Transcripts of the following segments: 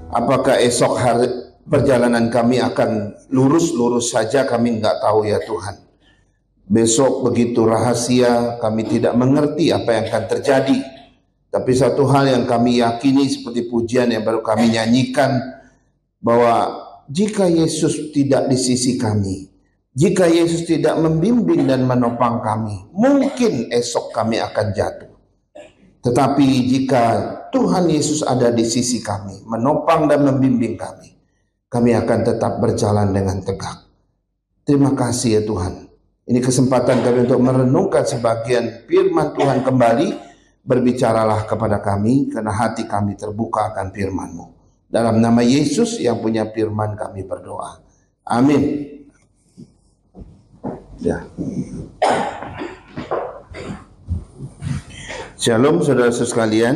Apakah esok hari perjalanan kami akan lurus-lurus saja, kami nggak tahu ya Tuhan. Besok begitu rahasia, kami tidak mengerti apa yang akan terjadi. Tapi satu hal yang kami yakini seperti pujian yang baru kami nyanyikan, bahwa jika Yesus tidak di sisi kami, jika Yesus tidak membimbing dan menopang kami, mungkin esok kami akan jatuh. Tetapi jika Tuhan Yesus ada di sisi kami, menopang dan membimbing kami akan tetap berjalan dengan tegak. Terima kasih ya Tuhan. Ini kesempatan kami untuk merenungkan sebagian firman Tuhan kembali. Berbicaralah kepada kami, karena hati kami terbuka akan firman-Mu. Dalam nama Yesus yang punya firman kami berdoa. Amin. Ya. Shalom saudara-saudara sekalian.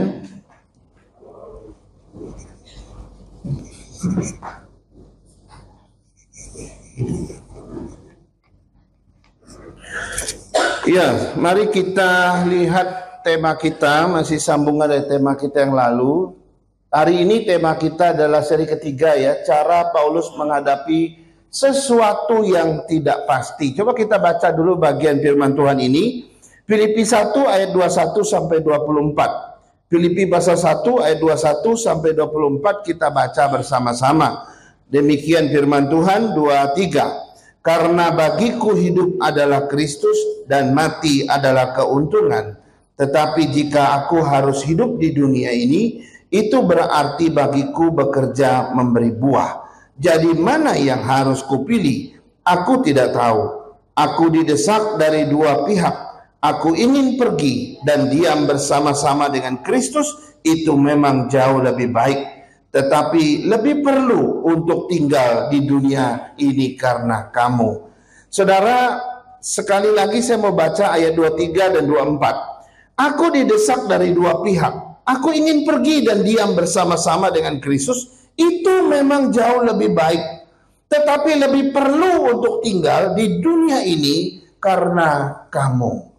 Ya, mari kita lihat tema kita, masih sambungan dari tema kita yang lalu. Hari ini tema kita adalah seri ketiga ya, cara Paulus menghadapi sesuatu yang tidak pasti. Coba kita baca dulu bagian firman Tuhan ini. Filipi 1 ayat 21 sampai 24. Filipi pasal 1 ayat 21 sampai 24 kita baca bersama-sama. Demikian firman Tuhan 23. Karena bagiku hidup adalah Kristus dan mati adalah keuntungan. Tetapi jika aku harus hidup di dunia ini, itu berarti bagiku bekerja memberi buah. Jadi mana yang harus kupilih? Aku tidak tahu. Aku didesak dari dua pihak. Aku ingin pergi dan diam bersama-sama dengan Kristus, itu memang jauh lebih baik. Tetapi lebih perlu untuk tinggal di dunia ini karena kamu. Saudara, sekali lagi saya mau baca ayat 23 dan 24. Aku didesak dari dua pihak. Aku ingin pergi dan diam bersama-sama dengan Kristus, itu memang jauh lebih baik. Tetapi lebih perlu untuk tinggal di dunia ini karena kamu.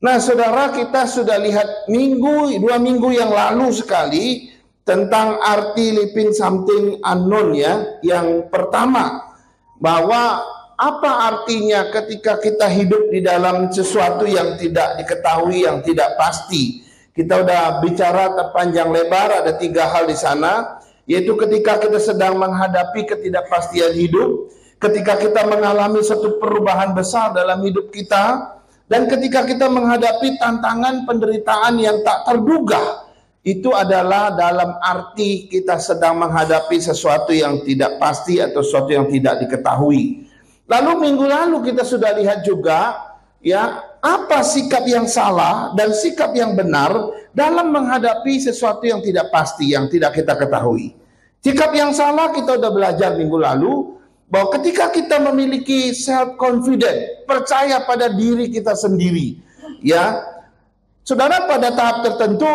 Nah saudara, kita sudah lihat dua minggu yang lalu sekali tentang arti living something unknown ya. Yang pertama, bahwa apa artinya ketika kita hidup di dalam sesuatu yang tidak diketahui, yang tidak pasti. Kita udah bicara terpanjang lebar, ada 3 hal di sana, yaitu ketika kita sedang menghadapi ketidakpastian hidup, ketika kita mengalami satu perubahan besar dalam hidup kita, dan ketika kita menghadapi tantangan penderitaan yang tak terduga. Itu adalah dalam arti kita sedang menghadapi sesuatu yang tidak pasti atau sesuatu yang tidak diketahui. Lalu minggu lalu kita sudah lihat juga ya, apa sikap yang salah dan sikap yang benar dalam menghadapi sesuatu yang tidak pasti, yang tidak kita ketahui. Sikap yang salah kita sudah belajar minggu lalu, bahwa ketika kita memiliki self confident, percaya pada diri kita sendiri, ya, saudara, pada tahap tertentu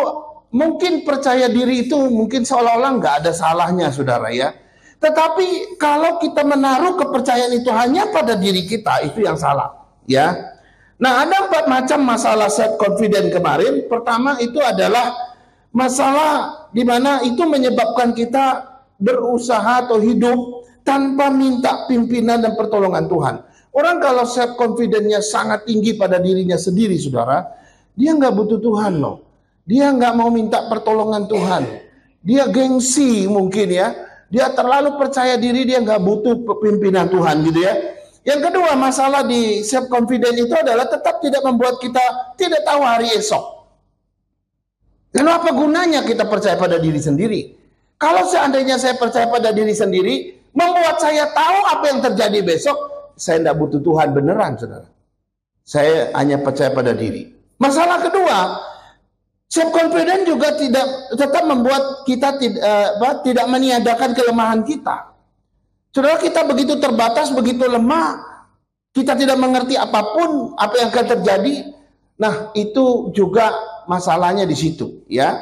mungkin percaya diri itu mungkin seolah-olah nggak ada salahnya, saudara ya. Tetapi kalau kita menaruh kepercayaan itu hanya pada diri kita, itu yang salah, ya. Nah, ada 4 macam masalah self confident kemarin. Pertama itu adalah masalah di mana itu menyebabkan kita berusaha atau hidup tanpa minta pimpinan dan pertolongan Tuhan. Orang kalau self confidence-nya sangat tinggi pada dirinya sendiri, saudara, dia nggak butuh Tuhan loh. Dia nggak mau minta pertolongan Tuhan. Dia gengsi mungkin ya. Dia terlalu percaya diri, dia nggak butuh pimpinan Tuhan gitu ya. Yang kedua, masalah di self confidence itu adalah tetap tidak membuat kita tidak tahu hari esok. Lalu apa gunanya kita percaya pada diri sendiri? Kalau seandainya saya percaya pada diri sendiri, membuat saya tahu apa yang terjadi besok, saya tidak butuh Tuhan beneran, saudara. Saya hanya percaya pada diri. Masalah kedua, self confidence juga tetap membuat kita tidak meniadakan kelemahan kita. Saudara, kita begitu terbatas, begitu lemah, kita tidak mengerti apapun apa yang akan terjadi. Nah, itu juga masalahnya di situ, ya.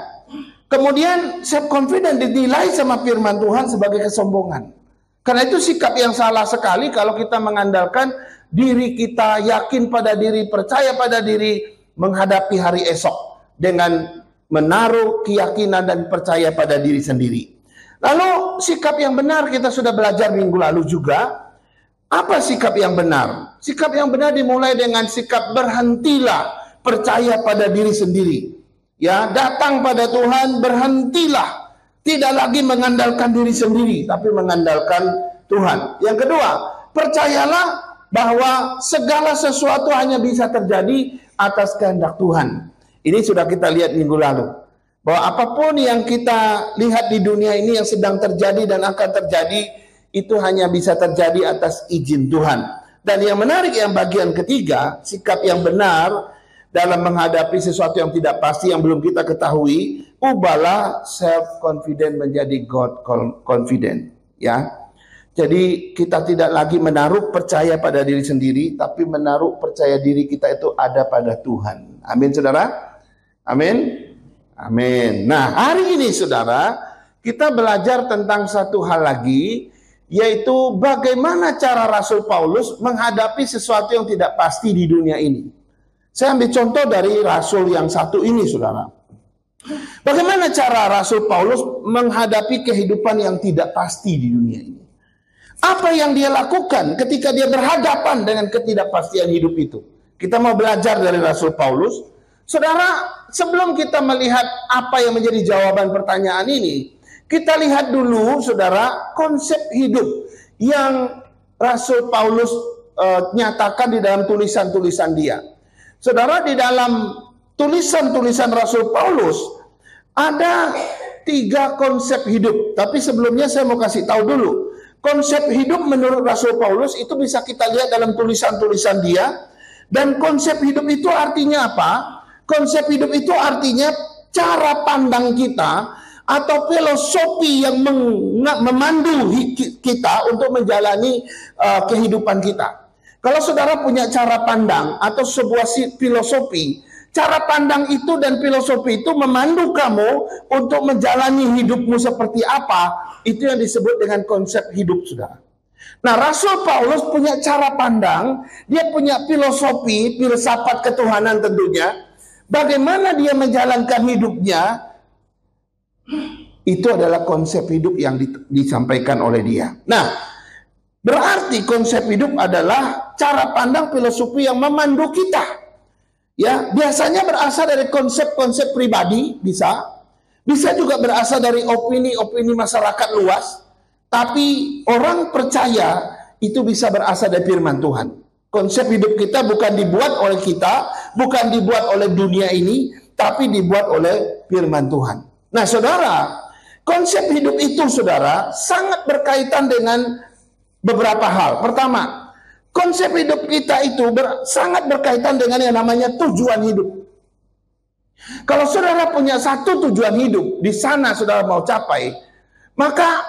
Kemudian self confidence dinilai sama firman Tuhan sebagai kesombongan. Karena itu sikap yang salah sekali kalau kita mengandalkan diri kita, yakin pada diri, percaya pada diri menghadapi hari esok dengan menaruh keyakinan dan percaya pada diri sendiri. Lalu sikap yang benar kita sudah belajar minggu lalu juga. Apa sikap yang benar? Sikap yang benar dimulai dengan sikap berhentilah percaya pada diri sendiri. Ya, datang pada Tuhan, berhentilah. Tidak lagi mengandalkan diri sendiri, tapi mengandalkan Tuhan. Yang kedua, percayalah bahwa segala sesuatu hanya bisa terjadi atas kehendak Tuhan. Ini sudah kita lihat minggu lalu. Bahwa apapun yang kita lihat di dunia ini yang sedang terjadi dan akan terjadi, itu hanya bisa terjadi atas izin Tuhan. Dan yang menarik yang bagian ketiga, sikap yang benar dalam menghadapi sesuatu yang tidak pasti, yang belum kita ketahui, ubahlah self-confident menjadi God-confident. Ya. Jadi kita tidak lagi menaruh percaya pada diri sendiri, tapi menaruh percaya diri kita itu ada pada Tuhan. Amin, saudara? Amin? Amin. Nah, hari ini, saudara, kita belajar tentang satu hal lagi, yaitu bagaimana cara Rasul Paulus menghadapi sesuatu yang tidak pasti di dunia ini. Saya ambil contoh dari Rasul yang satu ini, saudara. Bagaimana cara Rasul Paulus menghadapi kehidupan yang tidak pasti di dunia ini? Apa yang dia lakukan ketika dia berhadapan dengan ketidakpastian hidup itu? Kita mau belajar dari Rasul Paulus. Saudara, sebelum kita melihat apa yang menjadi jawaban pertanyaan ini, kita lihat dulu, saudara, konsep hidup yang Rasul Paulus nyatakan di dalam tulisan-tulisan dia. Saudara, di dalam tulisan-tulisan Rasul Paulus ada 3 konsep hidup. Tapi sebelumnya saya mau kasih tahu dulu. Konsep hidup menurut Rasul Paulus itu bisa kita lihat dalam tulisan-tulisan dia. Dan konsep hidup itu artinya apa? Konsep hidup itu artinya cara pandang kita atau filosofi yang memandu kita untuk menjalani kehidupan kita. Kalau saudara punya cara pandang atau sebuah filosofi, cara pandang itu dan filosofi itu memandu kamu untuk menjalani hidupmu seperti apa, itu yang disebut dengan konsep hidup, saudara. Nah, Rasul Paulus punya cara pandang, dia punya filosofi, filsafat ketuhanan tentunya. Bagaimana dia menjalankan hidupnya, itu adalah konsep hidup yang disampaikan oleh dia. Nah, berarti konsep hidup adalah cara pandang filosofi yang memandu kita. Ya, biasanya berasal dari konsep-konsep pribadi, bisa juga berasal dari opini-opini masyarakat luas, tapi orang percaya itu bisa berasal dari firman Tuhan. Konsep hidup kita bukan dibuat oleh kita, bukan dibuat oleh dunia ini, tapi dibuat oleh firman Tuhan. Nah, saudara, konsep hidup itu, saudara, sangat berkaitan dengan beberapa hal. Pertama, konsep hidup kita itu sangat berkaitan dengan yang namanya tujuan hidup. Kalau saudara punya satu tujuan hidup, di sana saudara mau capai, maka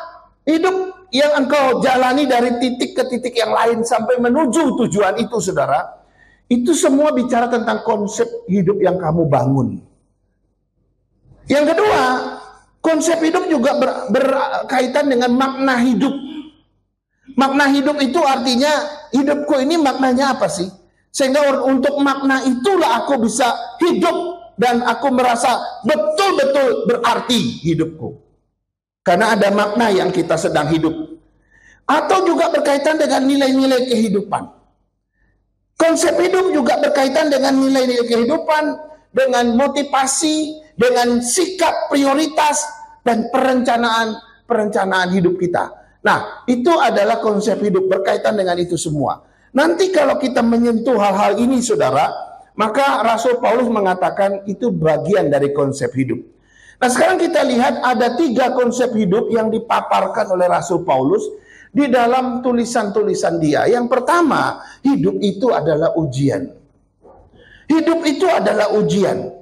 hidup yang engkau jalani dari titik ke titik yang lain sampai menuju tujuan itu, saudara, itu semua bicara tentang konsep hidup yang kamu bangun. Yang kedua, konsep hidup juga berkaitan dengan makna hidup. Makna hidup itu artinya hidupku ini maknanya apa sih? Sehingga untuk makna itulah aku bisa hidup dan aku merasa betul-betul berarti hidupku. Karena ada makna yang kita sedang hidup. Atau juga berkaitan dengan nilai-nilai kehidupan. Konsep hidup juga berkaitan dengan nilai-nilai kehidupan, dengan motivasi, dengan sikap prioritas, dan perencanaan hidup kita. Nah, itu adalah konsep hidup berkaitan dengan itu semua. Nanti kalau kita menyentuh hal-hal ini, saudara, maka Rasul Paulus mengatakan itu bagian dari konsep hidup. Nah, sekarang kita lihat ada 3 konsep hidup yang dipaparkan oleh Rasul Paulus di dalam tulisan-tulisan dia. Yang pertama, hidup itu adalah ujian. Hidup itu adalah ujian.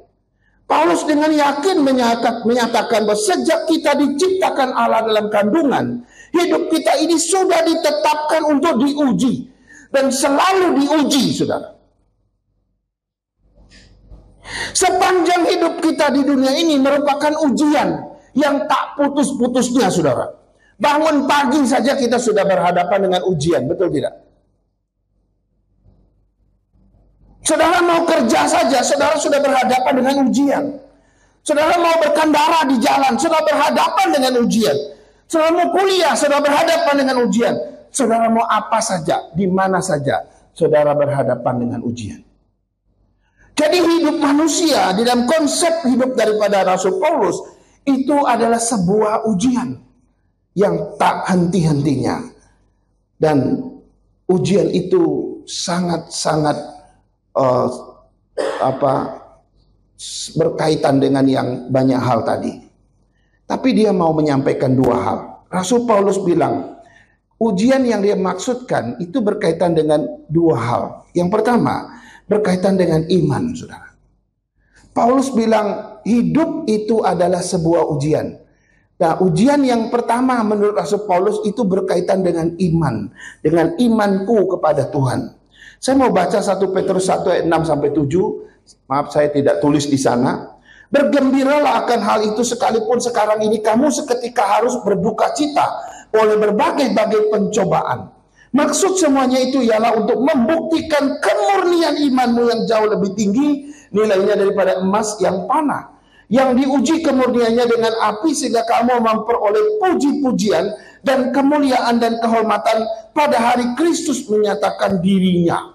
Paulus dengan yakin menyatakan bahwa sejak kita diciptakan Allah dalam kandungan, hidup kita ini sudah ditetapkan untuk diuji. Dan selalu diuji, saudara. Sepanjang hidup kita di dunia ini merupakan ujian yang tak putus-putusnya, saudara. Bangun pagi saja kita sudah berhadapan dengan ujian, betul tidak? Saudara mau kerja saja, saudara sudah berhadapan dengan ujian. Saudara mau berkendara di jalan, sudah berhadapan dengan ujian. Saudara mau kuliah, saudara berhadapan dengan ujian. Saudara mau apa saja, di mana saja, saudara berhadapan dengan ujian. Jadi hidup manusia di dalam konsep hidup daripada Rasul Paulus itu adalah sebuah ujian yang tak henti-hentinya. Dan ujian itu sangat-sangat berkaitan dengan yang banyak hal tadi. Tapi dia mau menyampaikan dua hal. Rasul Paulus bilang, ujian yang dia maksudkan itu berkaitan dengan dua hal. Yang pertama, berkaitan dengan iman, saudara. Paulus bilang, hidup itu adalah sebuah ujian. Nah, ujian yang pertama menurut Rasul Paulus itu berkaitan dengan iman. Dengan imanku kepada Tuhan. Saya mau baca 1 Petrus 1 ayat 6-7. Maaf, saya tidak tulis di sana. Bergembiralah akan hal itu sekalipun sekarang ini kamu seketika harus berduka cita oleh berbagai-bagai pencobaan. Maksud semuanya itu ialah untuk membuktikan kemurnian imanmu yang jauh lebih tinggi nilainya daripada emas yang panah, yang diuji kemurniannya dengan api sehingga kamu memperoleh puji-pujian dan kemuliaan dan kehormatan pada hari Kristus menyatakan dirinya.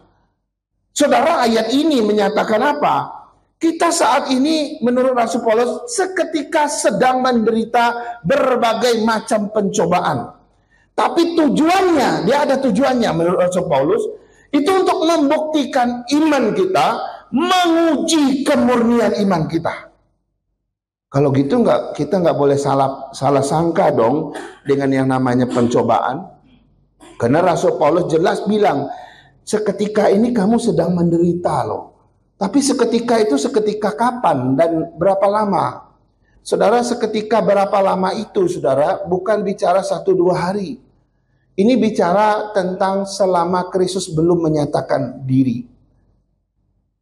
Saudara, ayat ini menyatakan apa? Kita saat ini menurut Rasul Paulus seketika sedang menderita berbagai macam pencobaan. Tapi tujuannya, dia ada tujuannya menurut Rasul Paulus, itu untuk membuktikan iman kita, menguji kemurnian iman kita. Kalau gitu kita nggak boleh salah sangka dong dengan yang namanya pencobaan. Karena Rasul Paulus jelas bilang, seketika ini kamu sedang menderita loh. Tapi seketika itu seketika kapan dan berapa lama? Saudara, seketika berapa lama itu, saudara, bukan bicara 1-2 hari. Ini bicara tentang selama Kristus belum menyatakan diri.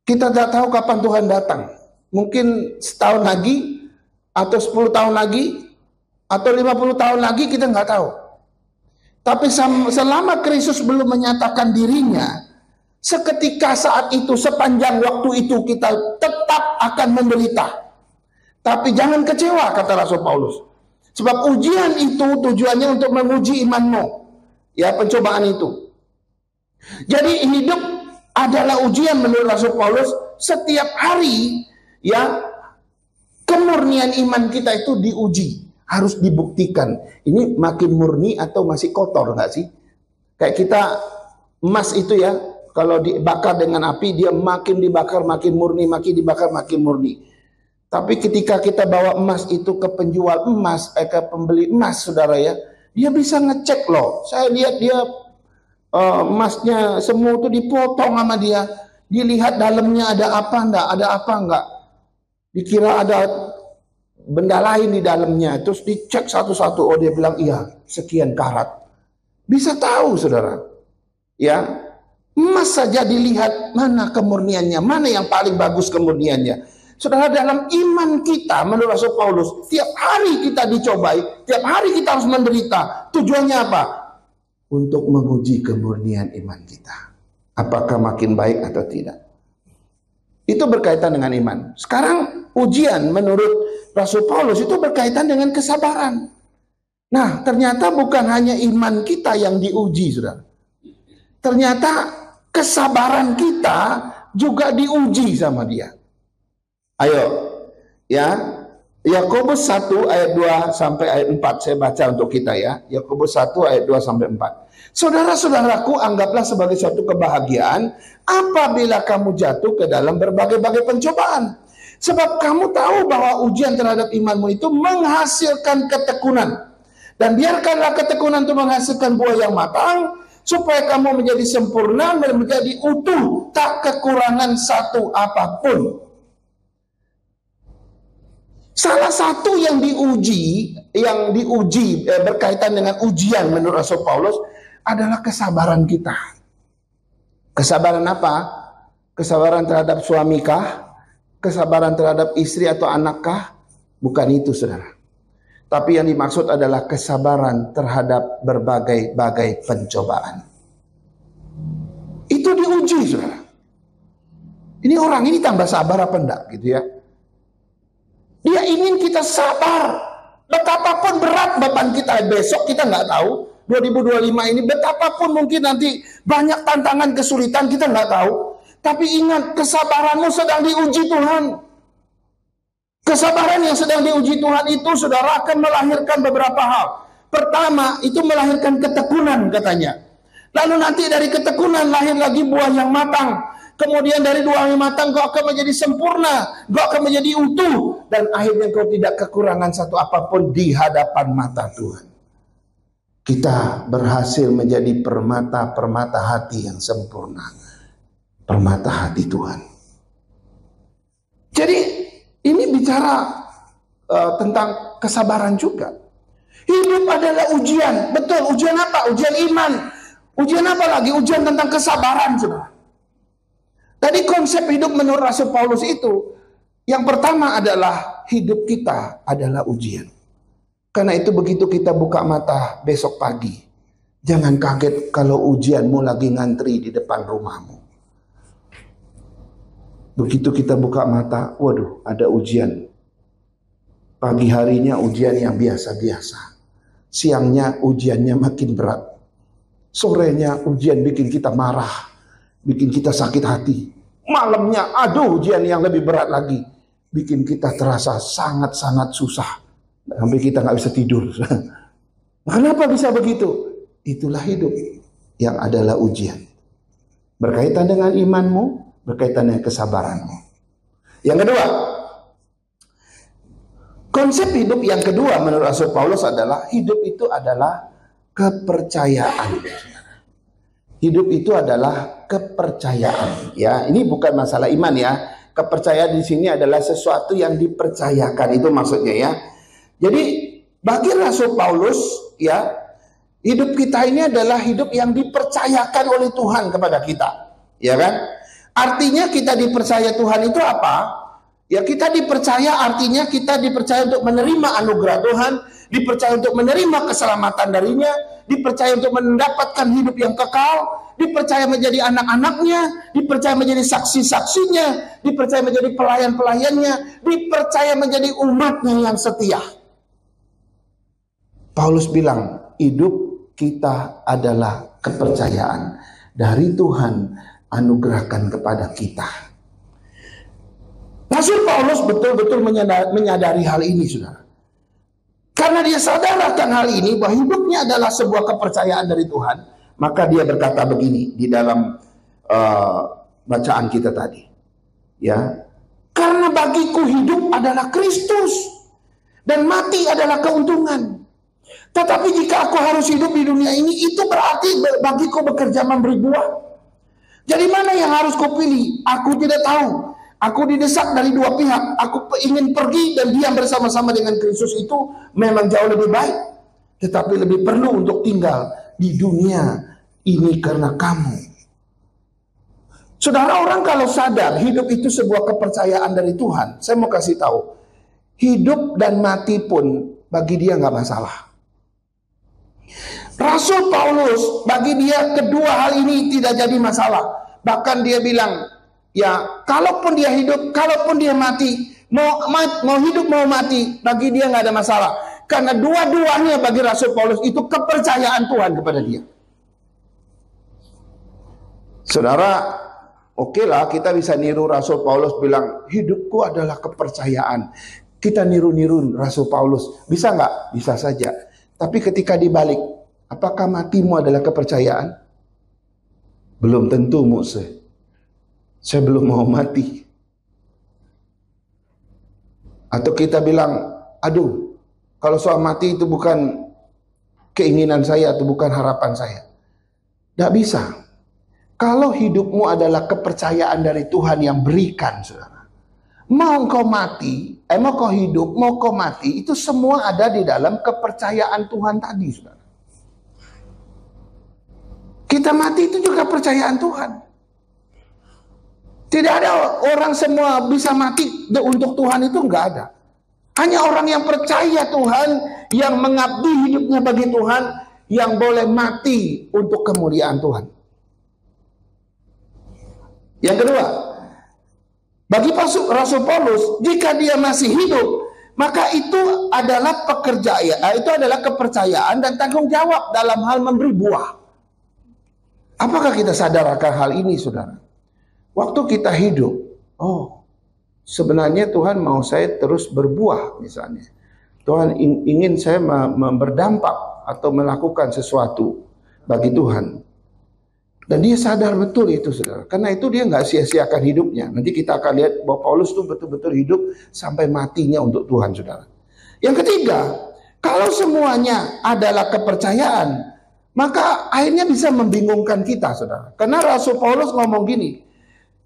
Kita tidak tahu kapan Tuhan datang. Mungkin setahun lagi, atau 10 tahun lagi, atau 50 tahun lagi, kita nggak tahu. Tapi selama Kristus belum menyatakan dirinya, seketika saat itu, sepanjang waktu itu kita tetap akan menderita. Tapi jangan kecewa, kata Rasul Paulus. Sebab ujian itu tujuannya untuk menguji imanmu. Ya, pencobaan itu. Jadi hidup adalah ujian menurut Rasul Paulus. Setiap hari, ya, kemurnian iman kita itu diuji. Harus dibuktikan. Ini makin murni atau masih kotor nggak sih? Kayak kita, emas itu ya, kalau dibakar dengan api, dia makin dibakar makin murni, makin dibakar makin murni. Tapi ketika kita bawa emas itu ke penjual emas, ke pembeli emas, saudara ya, dia bisa ngecek loh. Saya lihat dia emasnya semua itu dipotong sama dia. Dilihat dalamnya ada apa enggak. Dikira ada benda lain di dalamnya. Terus dicek satu-satu. Oh, dia bilang iya, sekian karat. Bisa tahu, saudara. Ya, emas saja dilihat mana kemurniannya, mana yang paling bagus kemurniannya. Saudara, dalam iman kita menurut Rasul Paulus, tiap hari kita dicobai, tiap hari kita harus menderita. Tujuannya apa? Untuk menguji kemurnian iman kita. Apakah makin baik atau tidak? Itu berkaitan dengan iman. Sekarang ujian menurut Rasul Paulus itu berkaitan dengan kesabaran. Nah, ternyata bukan hanya iman kita yang diuji, saudara. Ternyata kesabaran kita juga diuji sama dia. Ayo, ya, Yakobus 1 ayat 2 sampai ayat 4 saya baca untuk kita ya. Yakobus 1 ayat 2 sampai 4. Saudara-saudaraku, anggaplah sebagai suatu kebahagiaan apabila kamu jatuh ke dalam berbagai-bagai pencobaan. Sebab kamu tahu bahwa ujian terhadap imanmu itu menghasilkan ketekunan. Dan biarkanlah ketekunan itu menghasilkan buah yang matang, supaya kamu menjadi sempurna dan menjadi utuh, tak kekurangan satu apapun. Salah satu yang diuji berkaitan dengan ujian menurut Rasul Paulus adalah kesabaran kita. Kesabaran apa? Kesabaran terhadap suamikah? Kesabaran terhadap istri atau anakkah? Bukan itu, saudara. Tapi yang dimaksud adalah kesabaran terhadap berbagai-bagai pencobaan. Itu diuji, saudara. Ini orang ini tambah sabar apa enggak gitu ya? Dia ingin kita sabar Betapapun berat beban kita besok, kita nggak tahu. 2025 ini betapapun mungkin nanti banyak tantangan, kesulitan, kita nggak tahu. Tapi ingat, kesabaranmu sedang diuji Tuhan. Kesabaran yang sedang diuji Tuhan itu, saudara, akan melahirkan beberapa hal. Pertama, itu melahirkan ketekunan katanya. Lalu nanti dari ketekunan lahir lagi buah yang matang. Kemudian dari buah yang matang kau akan menjadi sempurna, kau akan menjadi utuh, dan akhirnya kau tidak kekurangan satu apapun di hadapan mata Tuhan. Kita berhasil menjadi permata-permata hati yang sempurna. Permata hati Tuhan. Jadi ini bicara tentang kesabaran juga. Hidup adalah ujian. Betul, ujian apa? Ujian iman. Ujian apa lagi? Ujian tentang kesabaran, saudara. Tadi konsep hidup menurut Rasul Paulus itu, yang pertama adalah hidup kita adalah ujian. Karena itu begitu kita buka mata besok pagi, jangan kaget kalau ujianmu lagi ngantri di depan rumahmu. Begitu kita buka mata, waduh, ada ujian. Pagi harinya ujian yang biasa-biasa. Siangnya ujiannya makin berat. Sorenya ujian bikin kita marah, bikin kita sakit hati. Malamnya, aduh, ujian yang lebih berat lagi, bikin kita terasa sangat-sangat susah. Sampai kita nggak bisa tidur. Kenapa bisa begitu? Itulah hidup yang adalah ujian. Berkaitan dengan imanmu, berkaitan dengan kesabaranmu. Yang kedua, konsep hidup yang kedua menurut Rasul Paulus adalah hidup itu adalah kepercayaan. Hidup itu adalah kepercayaan. Ya, ini bukan masalah iman ya. Kepercayaan di sini adalah sesuatu yang dipercayakan, itu maksudnya ya. Jadi bagi Rasul Paulus ya, hidup kita ini adalah hidup yang dipercayakan oleh Tuhan kepada kita, ya kan? Artinya kita dipercaya Tuhan itu apa? Ya, kita dipercaya artinya kita dipercaya untuk menerima anugerah Tuhan, dipercaya untuk menerima keselamatan darinya, dipercaya untuk mendapatkan hidup yang kekal, dipercaya menjadi anak-anaknya, dipercaya menjadi saksi-saksinya, dipercaya menjadi pelayan-pelayannya, dipercaya menjadi umatnya yang setia. Paulus bilang, hidup kita adalah kepercayaan dari Tuhan anugerahkan kepada kita. Rasul Paulus betul-betul menyadari hal ini, saudara. Karena dia sadar akan hal ini, bahwa hidupnya adalah sebuah kepercayaan dari Tuhan, maka dia berkata begini di dalam bacaan kita tadi. Ya, karena bagiku hidup adalah Kristus dan mati adalah keuntungan. Tetapi jika aku harus hidup di dunia ini, itu berarti bagiku bekerja memberi buah. Jadi mana yang harus kau pilih? Aku tidak tahu. Aku didesak dari dua pihak. Aku ingin pergi dan diam bersama-sama dengan Kristus, itu memang jauh lebih baik. Tetapi lebih perlu untuk tinggal di dunia ini karena kamu. Saudara, orang kalau sadar hidup itu sebuah kepercayaan dari Tuhan, saya mau kasih tahu, hidup dan mati pun bagi dia nggak masalah. Rasul Paulus, bagi dia kedua hal ini tidak jadi masalah. Bahkan dia bilang, ya kalaupun dia hidup, kalaupun dia mati, mau hidup mau mati, bagi dia nggak ada masalah. Karena dua-duanya bagi Rasul Paulus itu kepercayaan Tuhan kepada dia. Saudara, oke lah kita bisa niru Rasul Paulus bilang, hidupku adalah kepercayaan. Kita niru-niru Rasul Paulus, bisa nggak? Bisa saja. Tapi ketika dibalik, apakah matimu adalah kepercayaan? Belum tentu, Musa. Saya belum mau mati. Atau kita bilang, aduh, kalau soal mati itu bukan keinginan saya atau bukan harapan saya. Tidak bisa. Kalau hidupmu adalah kepercayaan dari Tuhan yang berikan, saudara. Mau kau mati, mau kau hidup, mau kau mati, itu semua ada di dalam kepercayaan Tuhan tadi, saudara. Kita mati itu juga kepercayaan Tuhan. Tidak ada orang semua bisa mati untuk Tuhan, itu enggak ada. Hanya orang yang percaya Tuhan, yang mengabdi hidupnya bagi Tuhan, yang boleh mati untuk kemuliaan Tuhan. Yang kedua, bagi Rasul Paulus, jika dia masih hidup, Maka itu adalah kepercayaan dan tanggung jawab dalam hal memberi buah. Apakah kita sadar akan hal ini, saudara? Waktu kita hidup, sebenarnya Tuhan mau saya terus berbuah misalnya. Tuhan ingin saya berdampak atau melakukan sesuatu bagi Tuhan. Dan dia sadar betul itu, saudara. Karena itu dia nggak sia-siakan hidupnya. Nanti kita akan lihat bahwa Paulus itu betul-betul hidup sampai matinya untuk Tuhan, saudara. Yang ketiga, kalau semuanya adalah kepercayaan, maka akhirnya bisa membingungkan kita, saudara. Karena Rasul Paulus ngomong gini,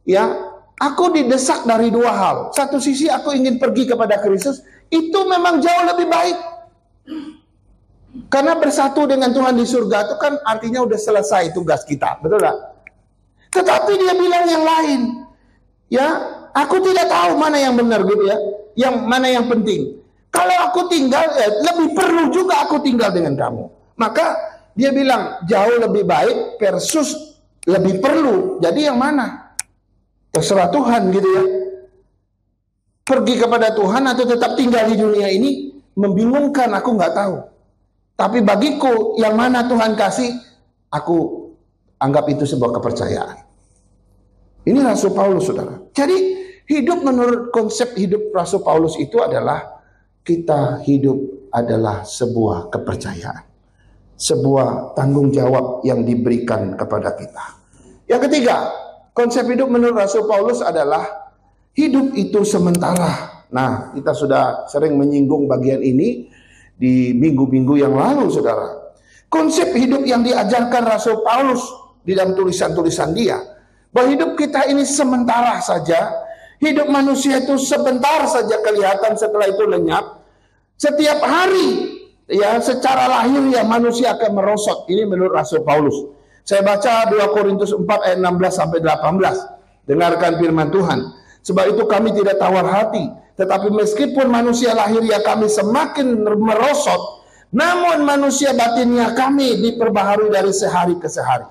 ya, aku didesak dari dua hal. Satu sisi aku ingin pergi kepada Kristus, itu memang jauh lebih baik. Karena bersatu dengan Tuhan di surga itu kan artinya udah selesai tugas kita, betul gak? Tetapi dia bilang yang lain, ya, aku tidak tahu mana yang benar gitu ya, yang mana yang penting. Kalau aku tinggal, lebih perlu juga aku tinggal dengan kamu. Maka dia bilang jauh lebih baik versus lebih perlu. Jadi yang mana? Terserah Tuhan gitu ya. Pergi kepada Tuhan atau tetap tinggal di dunia ini membingungkan, aku nggak tahu. Tapi bagiku yang mana Tuhan kasih, aku anggap itu sebuah kepercayaan. Ini Rasul Paulus, saudara. Jadi hidup menurut konsep hidup Rasul Paulus itu adalah kita hidup adalah sebuah kepercayaan. Sebuah tanggung jawab yang diberikan kepada kita. Yang ketiga, konsep hidup menurut Rasul Paulus adalah hidup itu sementara. Nah, kita sudah sering menyinggung bagian ini di minggu-minggu yang lalu, saudara. Konsep hidup yang diajarkan Rasul Paulus di dalam tulisan-tulisan dia, bahwa hidup kita ini sementara saja. Hidup manusia itu sebentar saja kelihatan, setelah itu lenyap. Setiap hari, ya, secara lahir ya manusia akan merosot. Ini menurut Rasul Paulus. Saya baca 2 Korintus 4 ayat 16 sampai 18. Dengarkan firman Tuhan. Sebab itu kami tidak tawar hati, tetapi meskipun manusia lahiriah kami semakin merosot, namun manusia batinnya kami diperbaharui dari sehari ke sehari.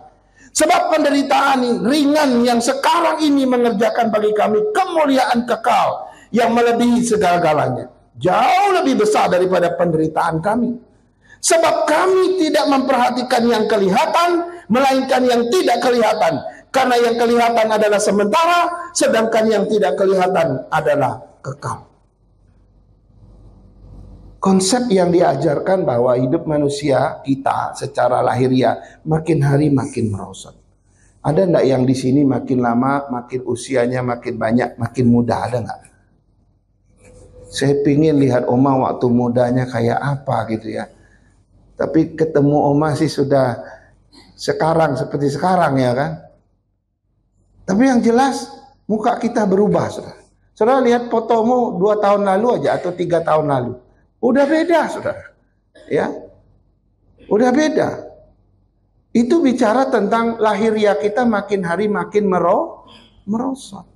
Sebab penderitaan ringan yang sekarang ini mengerjakan bagi kami kemuliaan kekal yang melebihi segala-galanya, jauh lebih besar daripada penderitaan kami. Sebab kami tidak memperhatikan yang kelihatan, melainkan yang tidak kelihatan. Karena yang kelihatan adalah sementara, sedangkan yang tidak kelihatan adalah kekal. Konsep yang diajarkan bahwa hidup manusia kita secara lahiriah makin hari makin merosot. Ada enggak yang di sini makin lama, makin usianya makin banyak, makin muda, ada enggak? Saya pingin lihat Oma waktu mudanya kayak apa gitu ya. Tapi ketemu Oma sih sudah sekarang seperti sekarang ya kan. Tapi yang jelas muka kita berubah, saudara. Saudara lihat fotomu 2 tahun lalu aja atau 3 tahun lalu. Udah beda, saudara. Ya. Udah beda. Itu bicara tentang lahiriah kita makin hari makin merosot.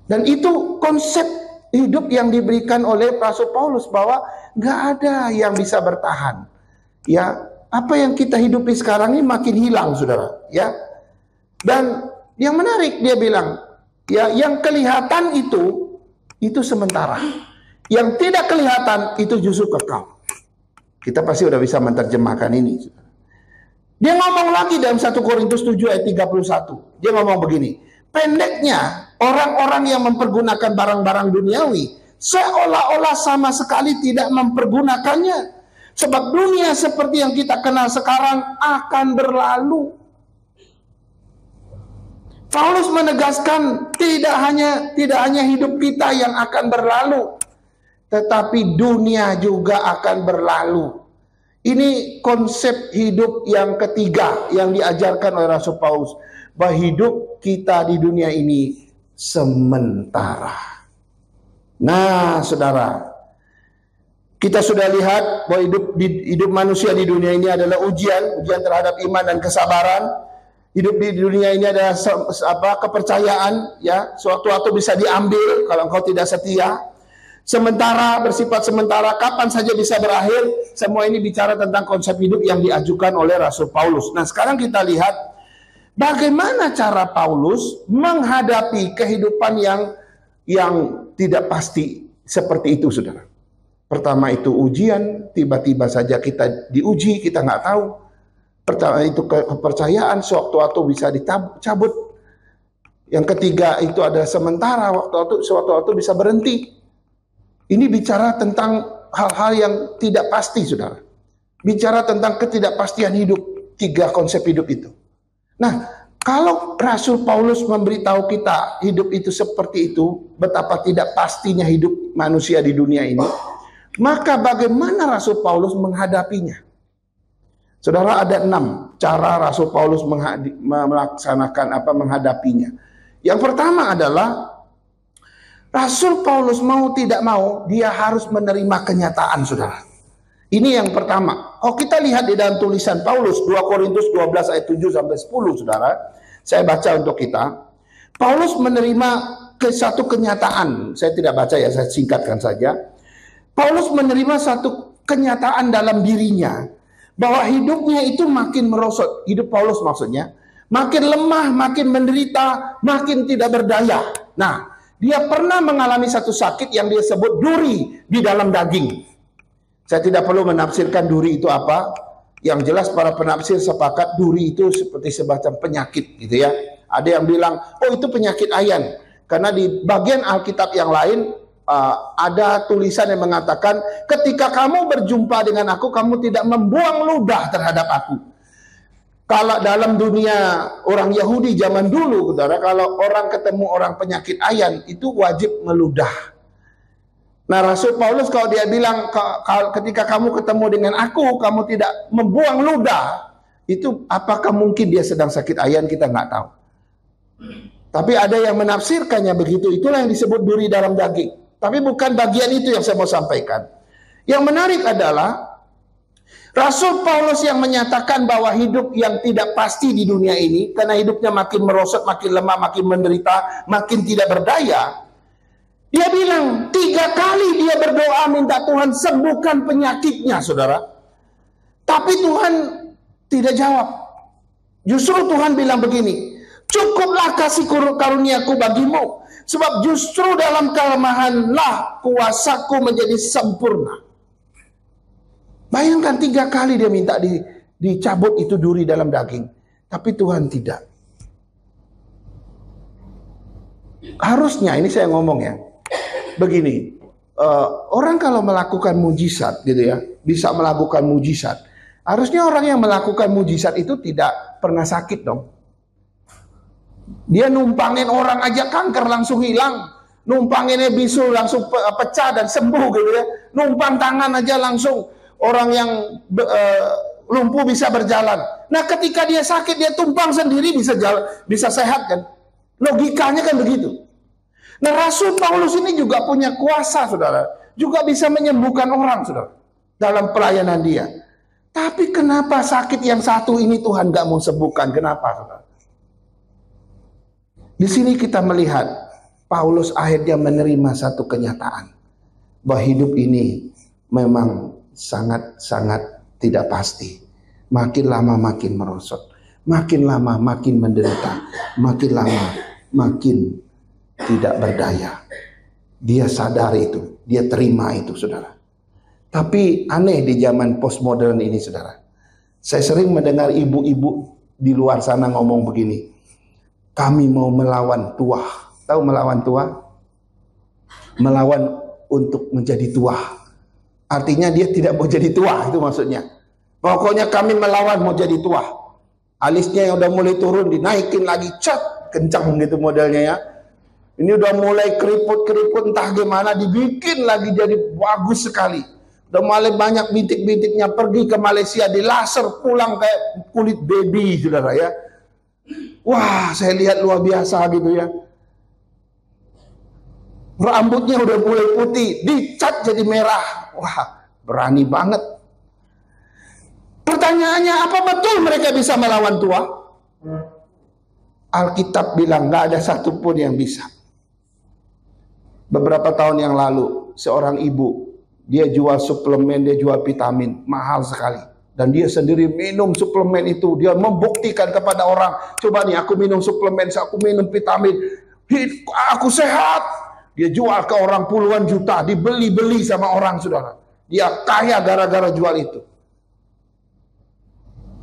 Dan itu konsep hidup yang diberikan oleh Rasul Paulus bahwa nggak ada yang bisa bertahan. Ya, apa yang kita hidupi sekarang ini makin hilang, saudara. Ya. Dan yang menarik dia bilang, ya, yang kelihatan itu sementara. Yang tidak kelihatan itu justru kekal. Kita pasti udah bisa menerjemahkan ini. Dia ngomong lagi dalam 1 Korintus 7 ayat 31. Dia ngomong begini, pendeknya orang-orang yang mempergunakan barang-barang duniawi seolah-olah sama sekali tidak mempergunakannya. Sebab dunia seperti yang kita kenal sekarang akan berlalu. Paulus menegaskan tidak hanya hidup kita yang akan berlalu, tetapi dunia juga akan berlalu. Ini konsep hidup yang ketiga yang diajarkan oleh Rasul Paulus, bahwa hidup kita di dunia ini sementara. Nah, saudara, kita sudah lihat bahwa hidup manusia di dunia ini adalah ujian terhadap iman dan kesabaran. Hidup di dunia ini adalah kepercayaan, ya, suatu-suatu bisa diambil kalau engkau tidak setia. Sementara, bersifat sementara, kapan saja bisa berakhir. Semua ini bicara tentang konsep hidup yang diajukan oleh Rasul Paulus. Nah, sekarang kita lihat bagaimana cara Paulus menghadapi kehidupan yang tidak pasti, seperti itu, saudara. Pertama itu ujian, tiba-tiba saja kita diuji, kita nggak tahu. Pertama itu kepercayaan, sewaktu-waktu bisa dicabut. Yang ketiga itu ada sementara, sewaktu-waktu bisa berhenti. Ini bicara tentang hal-hal yang tidak pasti, saudara. Bicara tentang ketidakpastian hidup, 3 konsep hidup itu. Nah, kalau Rasul Paulus memberitahu kita hidup itu seperti itu, betapa tidak pastinya hidup manusia di dunia ini, maka bagaimana Rasul Paulus menghadapinya? Saudara, ada 6 cara Rasul Paulus menghadapinya. Yang pertama adalah Rasul Paulus mau tidak mau dia harus menerima kenyataan, saudara. Ini yang pertama. Kita lihat di dalam tulisan Paulus 2 Korintus 12 ayat 7 sampai 10, saudara. Saya baca untuk kita. Paulus menerima satu kenyataan. Saya tidak baca ya, saya singkatkan saja. Paulus menerima satu kenyataan dalam dirinya bahwa hidupnya itu makin merosot. Hidup Paulus maksudnya makin lemah, makin menderita, makin tidak berdaya. Nah, dia pernah mengalami satu sakit yang dia sebut duri di dalam daging. Saya tidak perlu menafsirkan duri itu apa. Yang jelas para penafsir sepakat duri itu seperti semacam penyakit gitu ya. Ada yang bilang, itu penyakit ayan. Karena di bagian Alkitab yang lain ada tulisan yang mengatakan, ketika kamu berjumpa dengan aku, kamu tidak membuang ludah terhadap aku. Kalau dalam dunia orang Yahudi zaman dulu, saudara, kalau orang ketemu orang penyakit ayan, itu wajib meludah. Nah, Rasul Paulus kalau dia bilang, ketika kamu ketemu dengan aku, kamu tidak membuang ludah, itu apakah mungkin dia sedang sakit ayan, kita nggak tahu. Tapi ada yang menafsirkannya begitu, itulah yang disebut duri dalam daging. Tapi bukan bagian itu yang saya mau sampaikan. Yang menarik adalah Rasul Paulus yang menyatakan bahwa hidup yang tidak pasti di dunia ini, karena hidupnya makin merosot, makin lemah, makin menderita, makin tidak berdaya. Dia bilang 3 kali dia berdoa minta Tuhan sembuhkan penyakitnya, saudara. Tapi Tuhan tidak jawab. Justru Tuhan bilang begini, cukuplah kasih karuniaku bagimu, sebab justru dalam kelemahanlah kuasaku menjadi sempurna. Bayangkan 3 kali dia minta dicabut itu duri dalam daging. Tapi Tuhan tidak. Harusnya, ini saya ngomong ya, begini, orang kalau melakukan mujizat gitu ya, bisa melakukan mujizat. Harusnya orang yang melakukan mujizat itu tidak pernah sakit dong. Dia numpangin orang aja kanker langsung hilang, numpanginnya bisul langsung pecah dan sembuh gitu ya. Numpang tangan aja langsung orang yang lumpuh bisa berjalan. Nah, ketika dia sakit dia tumpang sendiri bisa jalan, bisa sehat kan? Logikanya kan begitu. Nah, Rasul Paulus ini juga punya kuasa, saudara. Juga bisa menyembuhkan orang, saudara. Dalam pelayanan dia. Tapi kenapa sakit yang satu ini Tuhan gak mau sembuhkan? Kenapa, saudara? Di sini kita melihat Paulus akhirnya menerima satu kenyataan. Bahwa hidup ini memang sangat-sangat tidak pasti. Makin lama makin merosot. Makin lama makin menderita. Makin lama makin tidak berdaya. Dia sadar itu, dia terima itu, saudara. Tapi aneh di zaman postmodern ini, saudara. Saya sering mendengar ibu-ibu di luar sana ngomong begini, kami mau melawan tua. Tahu melawan tua? Melawan untuk menjadi tua. Artinya dia tidak mau jadi tua, itu maksudnya. Pokoknya kami melawan mau jadi tua. Alisnya yang udah mulai turun dinaikin lagi, cat, kencang gitu modelnya ya. Ini udah mulai keriput-keriput entah gimana, dibikin lagi jadi bagus sekali. Udah mulai banyak bintik-bintiknya, pergi ke Malaysia, di laser, pulang kayak kulit baby, saudara ya. Wah, saya lihat luar biasa gitu ya. Rambutnya udah mulai putih, dicat jadi merah. Wah, berani banget. Pertanyaannya, apa betul mereka bisa melawan tua? Alkitab bilang gak ada satupun yang bisa. Beberapa tahun yang lalu, seorang ibu, dia jual suplemen, dia jual vitamin, mahal sekali. Dan dia sendiri minum suplemen itu, dia membuktikan kepada orang, coba nih aku minum suplemen, aku minum vitamin, aku sehat. Dia jual ke orang puluhan juta, dibeli-beli sama orang, saudara. Dia kaya gara-gara jual itu.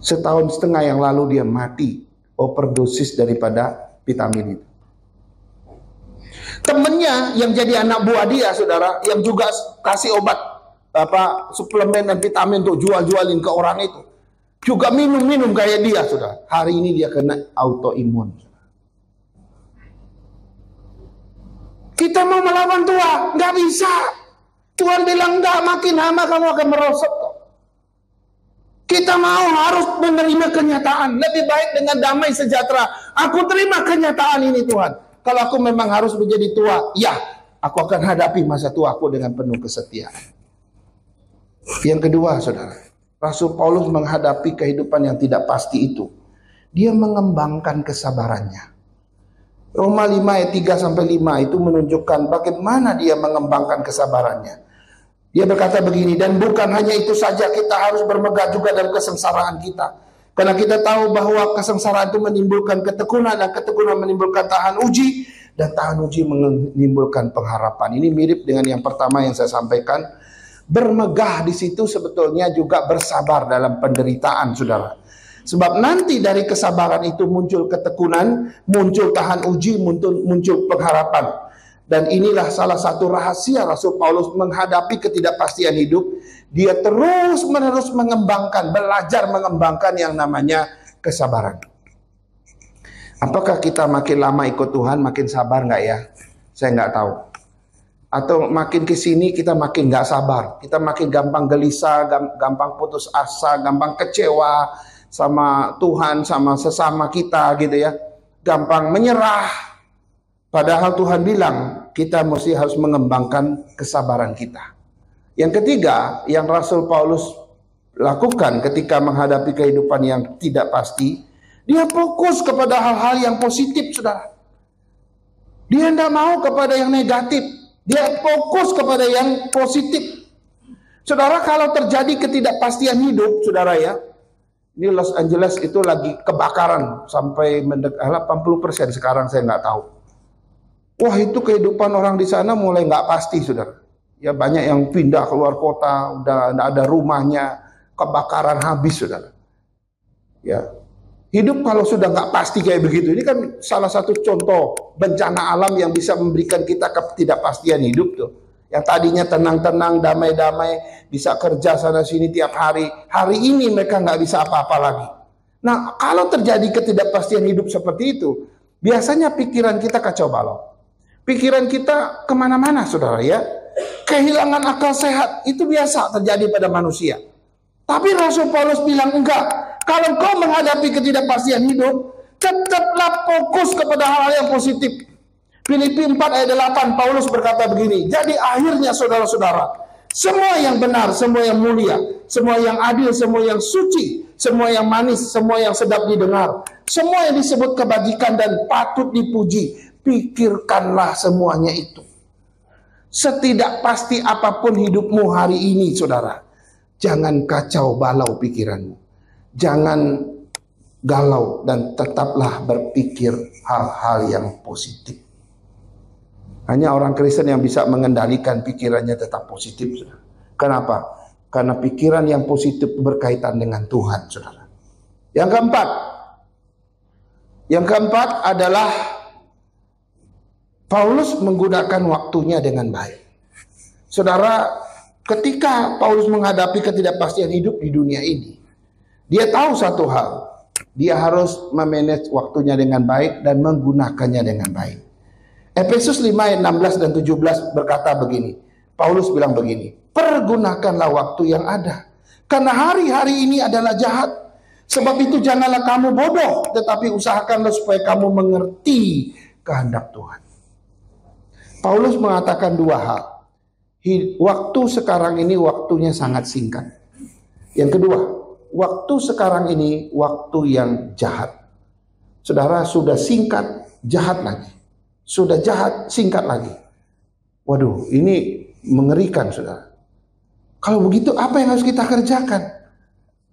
Setahun setengah yang lalu dia mati overdosis daripada vitamin itu. Temennya yang jadi anak buah dia, saudara, yang juga kasih obat suplemen dan vitamin untuk jual-jualin ke orang itu, juga minum-minum kayak dia, saudara. Hari ini dia kena autoimun. Kita mau melawan Tuhan, nggak bisa. Tuhan bilang nggak, makin lama kamu akan merosot. Kita mau harus menerima kenyataan. Lebih baik dengan damai sejahtera. Aku terima kenyataan ini, Tuhan. Kalau aku memang harus menjadi tua, ya, aku akan hadapi masa tuaku dengan penuh kesetiaan. Yang kedua, saudara, Rasul Paulus menghadapi kehidupan yang tidak pasti itu. Dia mengembangkan kesabarannya. Roma 5 ayat 3-5 itu menunjukkan bagaimana dia mengembangkan kesabarannya. Dia berkata begini, dan bukan hanya itu saja, kita harus bermegah juga dalam kesengsaraan kita. Karena kita tahu bahwa kesengsaraan itu menimbulkan ketekunan, dan ketekunan menimbulkan tahan uji, dan tahan uji menimbulkan pengharapan. Ini mirip dengan yang pertama yang saya sampaikan. Bermegah di situ sebetulnya juga bersabar dalam penderitaan, saudara. Sebab nanti dari kesabaran itu muncul ketekunan, muncul tahan uji, muncul pengharapan. Dan inilah salah satu rahasia Rasul Paulus menghadapi ketidakpastian hidup. Dia terus-menerus mengembangkan, belajar mengembangkan yang namanya kesabaran. Apakah kita makin lama ikut Tuhan makin sabar nggak ya? Saya nggak tahu. Atau makin kesini kita makin nggak sabar. Kita makin gampang gelisah, gampang putus asa, gampang kecewa sama Tuhan, sama sesama kita gitu ya. Gampang menyerah. Padahal Tuhan bilang kita mesti harus mengembangkan kesabaran kita. Yang ketiga yang Rasul Paulus lakukan ketika menghadapi kehidupan yang tidak pasti, dia fokus kepada hal-hal yang positif, saudara. Dia tidak mau kepada yang negatif. Dia fokus kepada yang positif. Saudara, kalau terjadi ketidakpastian hidup, saudara ya, ini Los Angeles itu lagi kebakaran sampai 80% sekarang, saya nggak tahu. Wah, itu kehidupan orang di sana mulai nggak pasti, saudara. Ya banyak yang pindah keluar kota, udah nggak ada rumahnya, kebakaran habis, saudara. Ya, hidup kalau sudah nggak pasti kayak begitu, ini kan salah satu contoh bencana alam yang bisa memberikan kita ketidakpastian hidup tuh. Yang tadinya tenang-tenang, damai-damai, bisa kerja sana sini tiap hari. Hari ini mereka nggak bisa apa-apa lagi. Nah, kalau terjadi ketidakpastian hidup seperti itu, biasanya pikiran kita kacau balau. Pikiran kita kemana-mana, saudara ya. Kehilangan akal sehat, itu biasa terjadi pada manusia. Tapi Rasul Paulus bilang enggak. Kalau kau menghadapi ketidakpastian hidup, tetaplah fokus kepada hal-hal yang positif. Filipi 4 ayat 8, Paulus berkata begini, jadi akhirnya saudara-saudara, semua yang benar, semua yang mulia, semua yang adil, semua yang suci, semua yang manis, semua yang sedap didengar, semua yang disebut kebajikan dan patut dipuji, pikirkanlah semuanya itu. Setidakpasti apapun hidupmu hari ini, saudara, jangan kacau balau pikiranmu. Jangan galau dan tetaplah berpikir hal-hal yang positif. Hanya orang Kristen yang bisa mengendalikan pikirannya tetap positif, saudara. Kenapa? Karena pikiran yang positif berkaitan dengan Tuhan, saudara. Yang keempat adalah Paulus menggunakan waktunya dengan baik. Saudara, ketika Paulus menghadapi ketidakpastian hidup di dunia ini, dia tahu satu hal, dia harus memanage waktunya dengan baik dan menggunakannya dengan baik. Efesus 5 ayat 16 dan 17 berkata begini, Paulus bilang begini, pergunakanlah waktu yang ada, karena hari-hari ini adalah jahat. Sebab itu janganlah kamu bodoh, tetapi usahakanlah supaya kamu mengerti kehendak Tuhan. Paulus mengatakan dua hal. Waktu sekarang ini waktunya sangat singkat. Yang kedua, waktu sekarang ini waktu yang jahat. Saudara, sudah singkat, jahat lagi. Sudah jahat, singkat lagi. Waduh, ini mengerikan, saudara. Kalau begitu, apa yang harus kita kerjakan?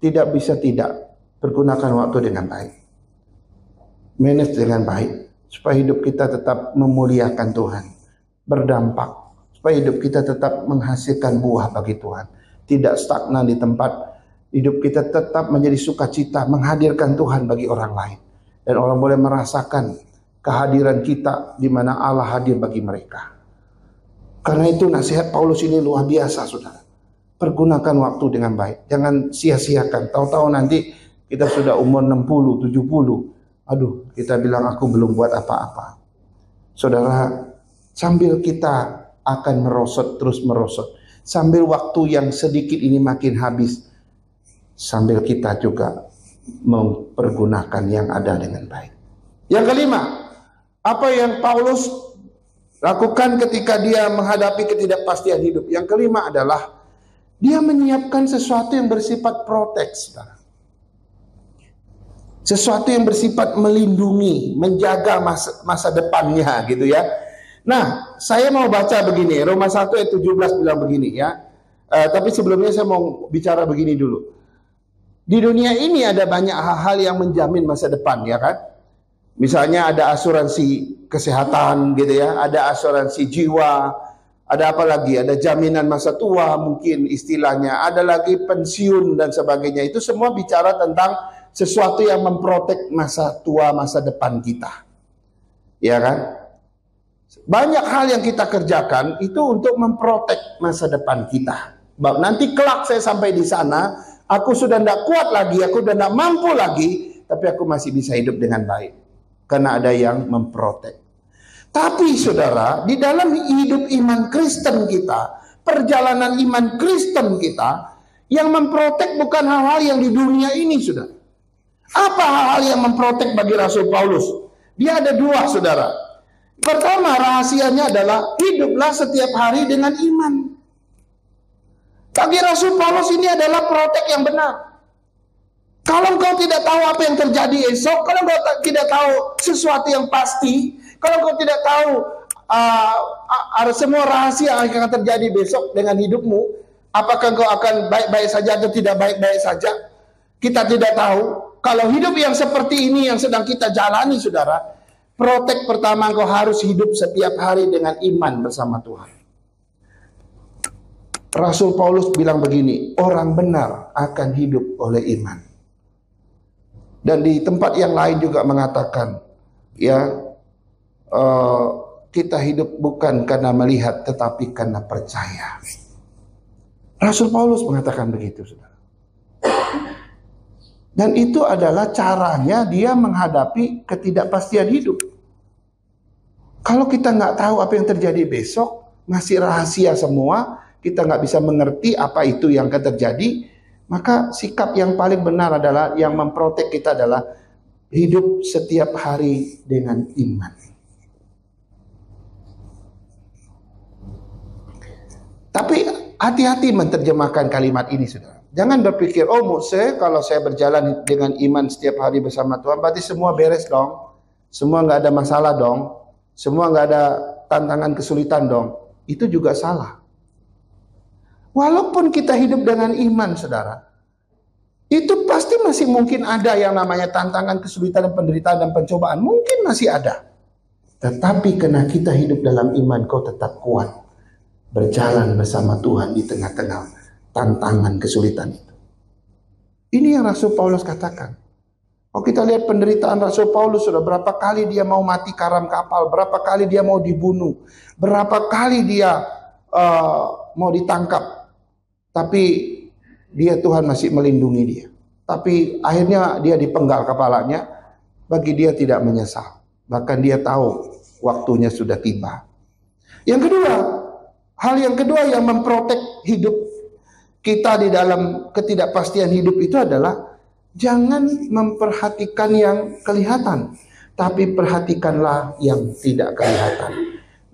Tidak bisa tidak. Pergunakan waktu dengan baik. Manage dengan baik. Supaya hidup kita tetap memuliakan Tuhan. berdampak, supaya hidup kita tetap menghasilkan buah bagi Tuhan, tidak stagnan di tempat. Hidup kita tetap menjadi sukacita, menghadirkan Tuhan bagi orang lain, dan orang boleh merasakan kehadiran kita di mana Allah hadir bagi mereka. Karena itu nasihat Paulus ini luar biasa, saudara. Pergunakan waktu dengan baik, jangan sia-siakan. Tahu-tahu nanti kita sudah umur 60, 70, aduh, kita bilang aku belum buat apa-apa. Saudara, sambil kita akan merosot, terus merosot, sambil waktu yang sedikit ini makin habis, sambil kita juga mempergunakan yang ada dengan baik. Yang kelima, apa yang Paulus lakukan ketika dia menghadapi ketidakpastian hidup? Yang kelima adalah dia menyiapkan sesuatu yang bersifat protek, saudara. Sesuatu yang bersifat melindungi, menjaga masa depannya gitu ya. Nah, saya mau baca begini, Roma 1 ayat 17 bilang begini ya. Tapi sebelumnya saya mau bicara begini dulu. Di dunia ini ada banyak hal-hal yang menjamin masa depan, ya kan? Misalnya ada asuransi kesehatan gitu ya, ada asuransi jiwa, ada apa lagi? Ada jaminan masa tua mungkin istilahnya, ada lagi pensiun dan sebagainya. Itu semua bicara tentang sesuatu yang memprotek masa tua, masa depan kita. Ya kan? Banyak hal yang kita kerjakan itu untuk memprotek masa depan kita. Nanti kelak saya sampai di sana, aku sudah tidak kuat lagi, aku sudah tidak mampu lagi, tapi aku masih bisa hidup dengan baik. Karena ada yang memprotek. Tapi saudara, di dalam hidup iman Kristen kita, perjalanan iman Kristen kita, yang memprotek bukan hal-hal yang di dunia ini, saudara. Apa hal-hal yang memprotek bagi Rasul Paulus? Dia ada dua, saudara. Pertama, rahasianya adalah hiduplah setiap hari dengan iman. Bagi Rasul Paulus ini adalah protek yang benar. Kalau engkau tidak tahu apa yang terjadi esok, kalau engkau tidak tahu sesuatu yang pasti, kalau engkau tidak tahu ada semua rahasia yang akan terjadi besok dengan hidupmu, apakah engkau akan baik-baik saja atau tidak baik-baik saja, kita tidak tahu. Kalau hidup yang seperti ini yang sedang kita jalani, saudara, protek pertama engkau harus hidup setiap hari dengan iman bersama Tuhan. Rasul Paulus bilang begini, orang benar akan hidup oleh iman. Dan di tempat yang lain juga mengatakan, ya, kita hidup bukan karena melihat, tetapi karena percaya. Rasul Paulus mengatakan begitu, saudara. Dan itu adalah caranya dia menghadapi ketidakpastian hidup. Kalau kita nggak tahu apa yang terjadi besok, masih rahasia semua, kita nggak bisa mengerti apa itu yang akan terjadi, maka sikap yang paling benar adalah, yang memprotek kita adalah hidup setiap hari dengan iman. Tapi hati-hati menerjemahkan kalimat ini, saudara. Jangan berpikir, oh kalau saya berjalan dengan iman setiap hari bersama Tuhan, berarti semua beres dong. Semua nggak ada masalah dong. Semua nggak ada tantangan kesulitan dong. Itu juga salah. Walaupun kita hidup dengan iman, saudara, itu pasti masih mungkin ada yang namanya tantangan, kesulitan, dan penderitaan, dan pencobaan. Mungkin masih ada. Tetapi karena kita hidup dalam iman, kau tetap kuat. Berjalan bersama Tuhan di tengah-tengah tantangan, kesulitan itu. Ini yang Rasul Paulus katakan. Kalau kita lihat penderitaan Rasul Paulus, sudah berapa kali dia mau mati karam kapal, berapa kali dia mau dibunuh, berapa kali dia mau ditangkap. Tapi Tuhan masih melindungi dia. Tapi akhirnya dia dipenggal kepalanya. Bagi dia tidak menyesal. Bahkan dia tahu waktunya sudah tiba. Yang kedua, hal yang kedua yang memprotek hidup kita di dalam ketidakpastian hidup itu adalah jangan memperhatikan yang kelihatan, tapi perhatikanlah yang tidak kelihatan.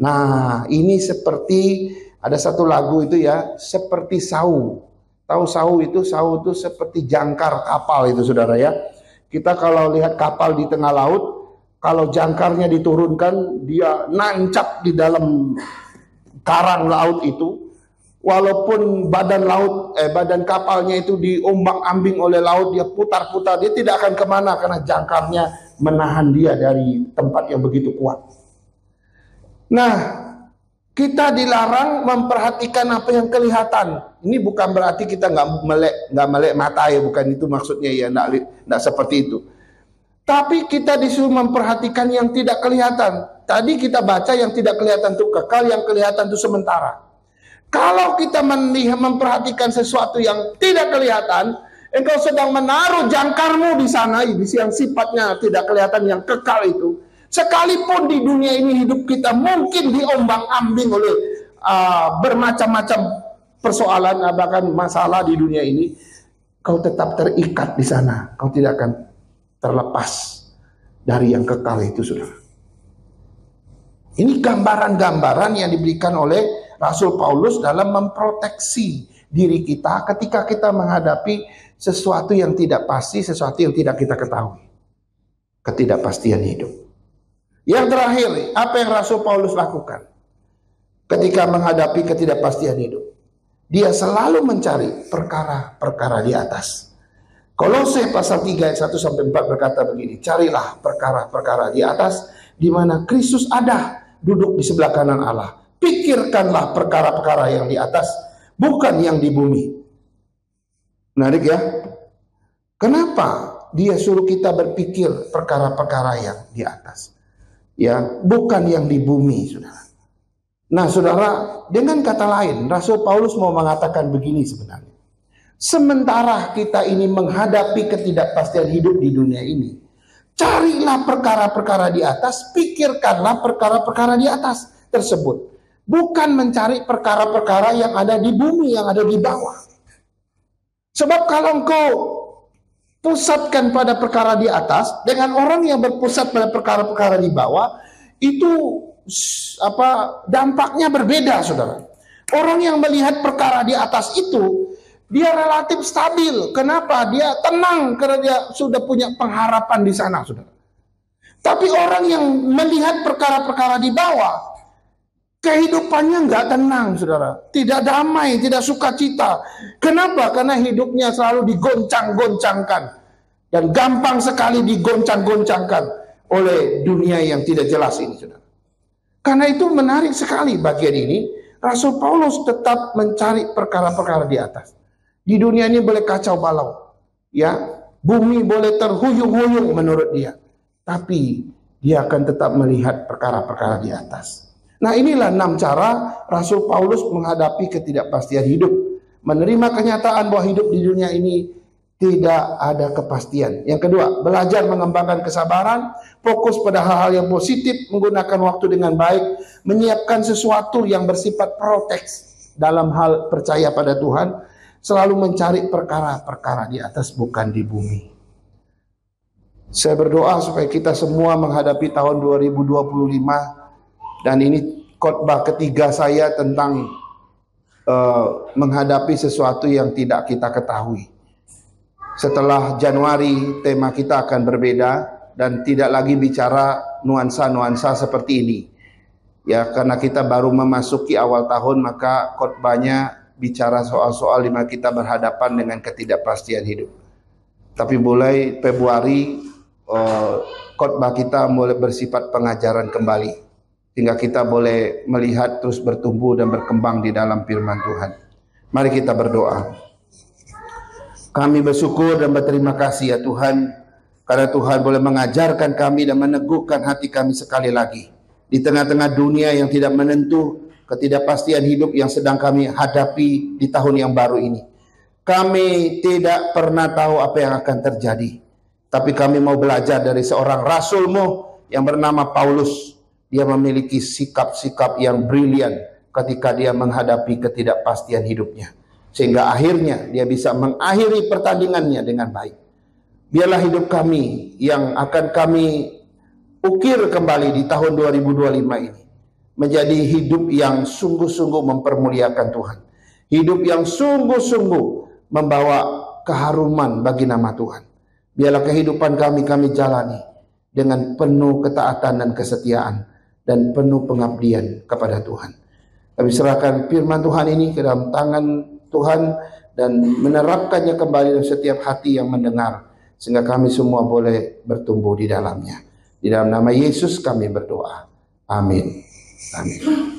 Nah, ini seperti ada satu lagu itu ya, seperti sau. Tahu sau itu seperti jangkar kapal itu, saudara ya. Kita kalau lihat kapal di tengah laut, kalau jangkarnya diturunkan, dia nancap di dalam karang laut itu. Walaupun badan kapalnya itu diombang-ambing oleh laut, dia putar-putar, dia tidak akan kemana karena jangkarnya menahan dia dari tempat yang begitu kuat. Nah, Kita dilarang memperhatikan apa yang kelihatan. Ini bukan berarti kita nggak melek mata ya, bukan itu maksudnya ya, nggak seperti itu. Tapi kita disuruh memperhatikan yang tidak kelihatan. Tadi kita baca yang tidak kelihatan itu kekal, yang kelihatan itu sementara. Kalau kita memperhatikan sesuatu yang tidak kelihatan, engkau sedang menaruh jangkarmu di sana, yang sifatnya tidak kelihatan, yang kekal itu. Sekalipun di dunia ini hidup kita mungkin diombang-ambing oleh bermacam-macam persoalan, bahkan masalah di dunia ini, kau tetap terikat di sana. Kau tidak akan terlepas dari yang kekal itu, saudara. Ini gambaran-gambaran yang diberikan oleh Rasul Paulus dalam memproteksi diri kita ketika kita menghadapi sesuatu yang tidak pasti, sesuatu yang tidak kita ketahui. Ketidakpastian hidup. Yang terakhir, apa yang Rasul Paulus lakukan ketika menghadapi ketidakpastian hidup? Dia selalu mencari perkara-perkara di atas. Kolose pasal 3 ayat 1-4 berkata begini, carilah perkara-perkara di atas, di mana Kristus ada, duduk di sebelah kanan Allah. Pikirkanlah perkara-perkara yang di atas, bukan yang di bumi. Menarik ya? Kenapa dia suruh kita berpikir perkara-perkara yang di atas? Ya, bukan yang di bumi, saudara. Nah, saudara, dengan kata lain, Rasul Paulus mau mengatakan begini sebenarnya. Sementara kita ini menghadapi ketidakpastian hidup di dunia ini, carilah perkara-perkara di atas, pikirkanlah perkara-perkara di atas tersebut. Bukan mencari perkara-perkara yang ada di bumi, yang ada di bawah. Sebab kalau engkau pusatkan pada perkara di atas, dengan orang yang berpusat pada perkara-perkara di bawah, itu dampaknya berbeda, saudara. Orang yang melihat perkara di atas itu, dia relatif stabil. Kenapa? Dia tenang karena dia sudah punya pengharapan di sana, saudara. Tapi orang yang melihat perkara-perkara di bawah, kehidupannya nggak tenang, saudara. Tidak damai, tidak sukacita. Kenapa? Karena hidupnya selalu digoncang-goncangkan. Dan gampang sekali digoncang-goncangkan oleh dunia yang tidak jelas ini, saudara. Karena itu menarik sekali bagian ini. Rasul Paulus tetap mencari perkara-perkara di atas. Di dunia ini boleh kacau balau. Ya, bumi boleh terhuyung-huyung menurut dia. Tapi dia akan tetap melihat perkara-perkara di atas. Nah, inilah 6 cara Rasul Paulus menghadapi ketidakpastian hidup. Menerima kenyataan bahwa hidup di dunia ini tidak ada kepastian. Yang kedua, belajar mengembangkan kesabaran, fokus pada hal-hal yang positif, menggunakan waktu dengan baik, menyiapkan sesuatu yang bersifat proteks dalam hal percaya pada Tuhan, selalu mencari perkara-perkara di atas, bukan di bumi. Saya berdoa supaya kita semua menghadapi tahun 2025, dan ini khotbah ketiga saya tentang menghadapi sesuatu yang tidak kita ketahui. Setelah Januari, tema kita akan berbeda dan tidak lagi bicara nuansa-nuansa seperti ini. Ya, karena kita baru memasuki awal tahun, maka khotbahnya bicara soal-soal di mana kita berhadapan dengan ketidakpastian hidup. Tapi mulai Februari, khotbah kita mulai bersifat pengajaran kembali, sehingga kita boleh melihat terus bertumbuh dan berkembang di dalam firman Tuhan. Mari kita berdoa. Kami bersyukur dan berterima kasih ya Tuhan, karena Tuhan boleh mengajarkan kami dan meneguhkan hati kami sekali lagi. Di tengah-tengah dunia yang tidak menentu, ketidakpastian hidup yang sedang kami hadapi di tahun yang baru ini. Kami tidak pernah tahu apa yang akan terjadi. Tapi kami mau belajar dari seorang rasulmu yang bernama Paulus. Dia memiliki sikap-sikap yang brilian ketika dia menghadapi ketidakpastian hidupnya. Sehingga akhirnya dia bisa mengakhiri pertandingannya dengan baik. Biarlah hidup kami yang akan kami ukir kembali di tahun 2025 ini menjadi hidup yang sungguh-sungguh mempermuliakan Tuhan. Hidup yang sungguh-sungguh membawa keharuman bagi nama Tuhan. Biarlah kehidupan kami jalani dengan penuh ketaatan dan kesetiaan dan penuh pengabdian kepada Tuhan. Kami serahkan firman Tuhan ini ke dalam tangan Tuhan dan menerapkannya kembali dalam setiap hati yang mendengar, sehingga kami semua boleh bertumbuh di dalamnya. Di dalam nama Yesus kami berdoa. Amin. Amin.